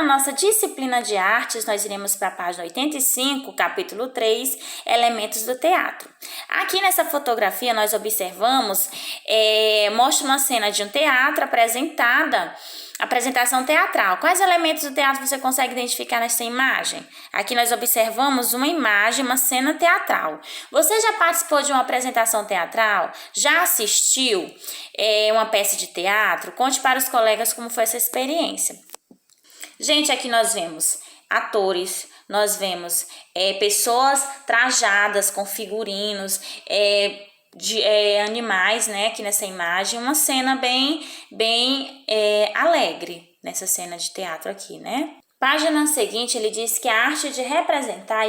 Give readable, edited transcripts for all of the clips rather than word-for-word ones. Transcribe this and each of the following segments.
nossa disciplina de artes, nós iremos para a página 85, capítulo 3, Elementos do Teatro. Aqui nessa fotografia nós observamos, mostra uma cena de um teatro apresentação teatral. Quais elementos do teatro você consegue identificar nessa imagem? Aqui nós observamos uma imagem, uma cena teatral. Você já participou de uma apresentação teatral? Já assistiu uma peça de teatro? Conte para os colegas como foi essa experiência. Gente, aqui nós vemos atores, nós vemos pessoas trajadas com figurinos, de animais, né, aqui nessa imagem, uma cena bem alegre nessa cena de teatro aqui, né? Página seguinte, ele diz que a arte de representar,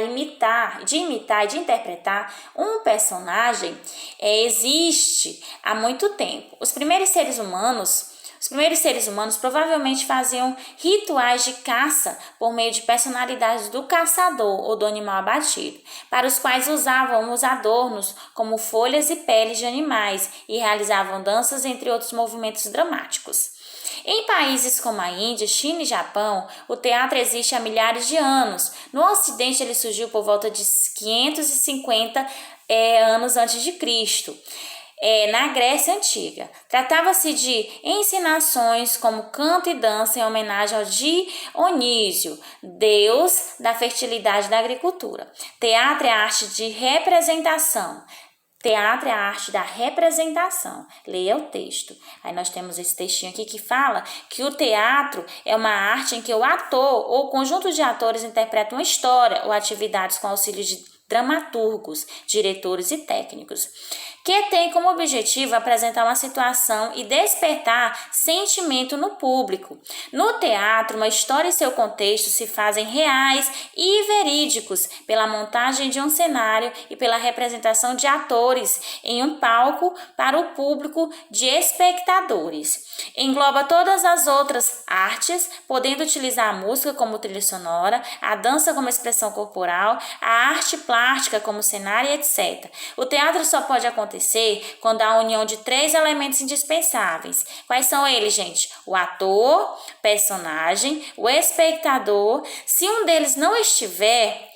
de imitar e de interpretar um personagem existe há muito tempo. Os primeiros seres humanos provavelmente faziam rituais de caça por meio de personalidades do caçador ou do animal abatido, para os quais usavam os adornos como folhas e peles de animais e realizavam danças, entre outros movimentos dramáticos. Em países como a Índia, China e Japão, o teatro existe há milhares de anos. No Ocidente, ele surgiu por volta de 550 anos antes de Cristo. Na Grécia Antiga. Tratava-se de encenações como canto e dança em homenagem ao Dionísio, deus da fertilidade e da agricultura. Teatro é a arte de representação. Teatro é a arte da representação. Leia o texto. Aí nós temos esse textinho aqui que fala que o teatro é uma arte em que o ator ou conjunto de atores interpretam uma história ou atividades com auxílio de dramaturgos, diretores e técnicos, que tem como objetivo apresentar uma situação e despertar sentimento no público. No teatro, uma história e seu contexto se fazem reais e verídicos pela montagem de um cenário e pela representação de atores em um palco para o público de espectadores. Engloba todas as outras artes, podendo utilizar a música como trilha sonora, a dança como expressão corporal, a arte plástica como cenário, etc. O teatro só pode acontecer quando há a união de 3 elementos indispensáveis. Quais são eles, gente? O ator, personagem, o espectador. Se um deles não estiver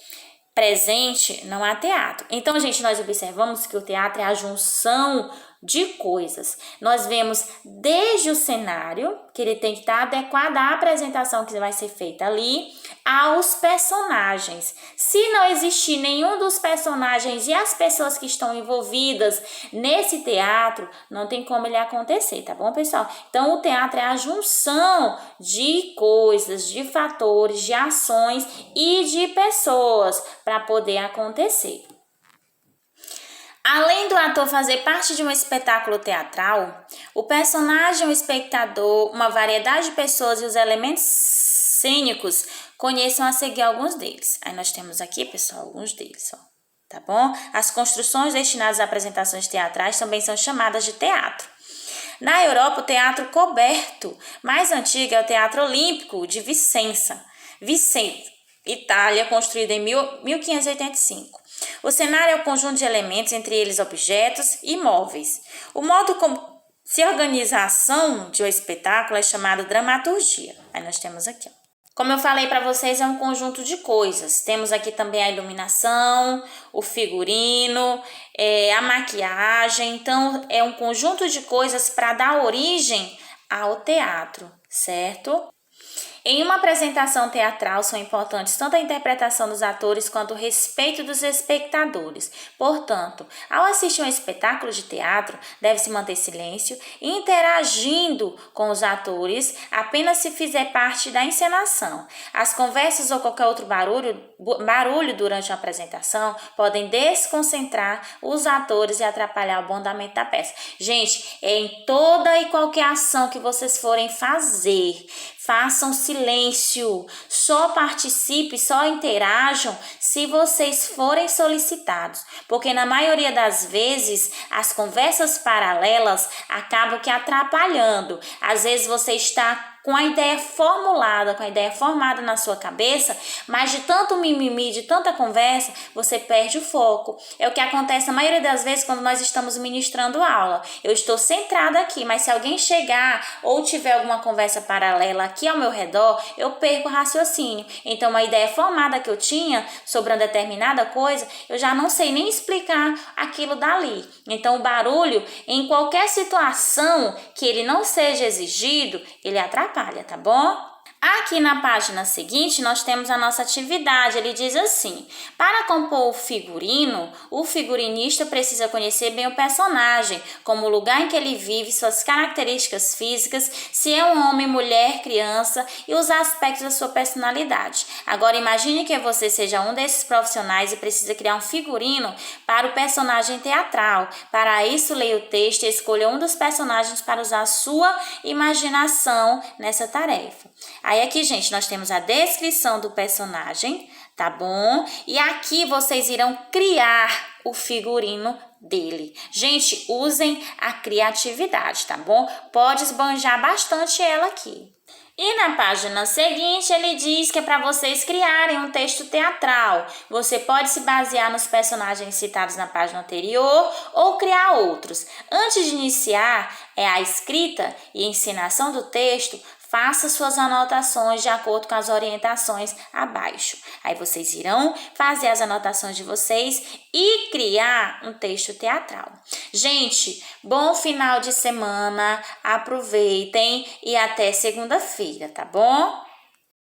presente, não há teatro. Então, gente, nós observamos que o teatro é a junção de coisas. Nós vemos desde o cenário, que ele tem que estar adequado à apresentação que vai ser feita ali, aos personagens. Se não existir nenhum dos personagens e as pessoas que estão envolvidas nesse teatro, não tem como ele acontecer, tá bom, pessoal? Então, o teatro é a junção de coisas, de fatores, de ações e de pessoas para poder acontecer. Além do ator fazer parte de um espetáculo teatral, o personagem, o espectador, uma variedade de pessoas e os elementos cênicos conheçam a seguir alguns deles. Aí nós temos aqui, pessoal, alguns deles, ó, tá bom? As construções destinadas a apresentações teatrais também são chamadas de teatro. Na Europa, o teatro coberto mais antigo é o Teatro Olímpico de Vicenza, Itália, construído em 1585. O cenário é o conjunto de elementos, entre eles objetos e móveis. O modo como se organiza a ação de um espetáculo é chamado dramaturgia. Aí nós temos aqui, ó. Como eu falei para vocês, é um conjunto de coisas. Temos aqui também a iluminação, o figurino, a maquiagem. Então, é um conjunto de coisas para dar origem ao teatro, certo? Em uma apresentação teatral são importantes tanto a interpretação dos atores quanto o respeito dos espectadores. Portanto, ao assistir um espetáculo de teatro, deve-se manter silêncio e interagindo com os atores apenas se fizer parte da encenação. As conversas ou qualquer outro barulho durante a apresentação podem desconcentrar os atores e atrapalhar o bom andamento da peça. Gente, em toda e qualquer ação que vocês forem fazer, façam silêncio, só participe, só interajam se vocês forem solicitados, porque na maioria das vezes as conversas paralelas acabam que atrapalhando. Às vezes você está com a ideia formulada, com a ideia formada na sua cabeça, mas de tanto mimimi, de tanta conversa, você perde o foco. É o que acontece na maioria das vezes quando nós estamos ministrando aula. Eu estou centrada aqui, mas se alguém chegar ou tiver alguma conversa paralela aqui ao meu redor, eu perco o raciocínio. Então, uma ideia formada que eu tinha sobre uma determinada coisa, eu já não sei nem explicar aquilo dali. Então, o barulho, em qualquer situação que ele não seja exigido, ele atrapalha, tá bom? Aqui na página seguinte, nós temos a nossa atividade. Ele diz assim: para compor o figurino, o figurinista precisa conhecer bem o personagem, como o lugar em que ele vive, suas características físicas, se é um homem, mulher, criança e os aspectos da sua personalidade. Agora, imagine que você seja um desses profissionais e precisa criar um figurino para o personagem teatral. Para isso, leia o texto e escolha um dos personagens para usar a sua imaginação nessa tarefa. Aí aqui, gente, nós temos a descrição do personagem, tá bom? E aqui vocês irão criar o figurino dele. Gente, usem a criatividade, tá bom? Pode esbanjar bastante ela aqui. E na página seguinte, ele diz que é para vocês criarem um texto teatral. Você pode se basear nos personagens citados na página anterior ou criar outros. Antes de iniciar a escrita e encenação do texto, faça suas anotações de acordo com as orientações abaixo. Aí vocês irão fazer as anotações de vocês e criar um texto teatral. Gente, bom final de semana, aproveitem e até segunda-feira, tá bom?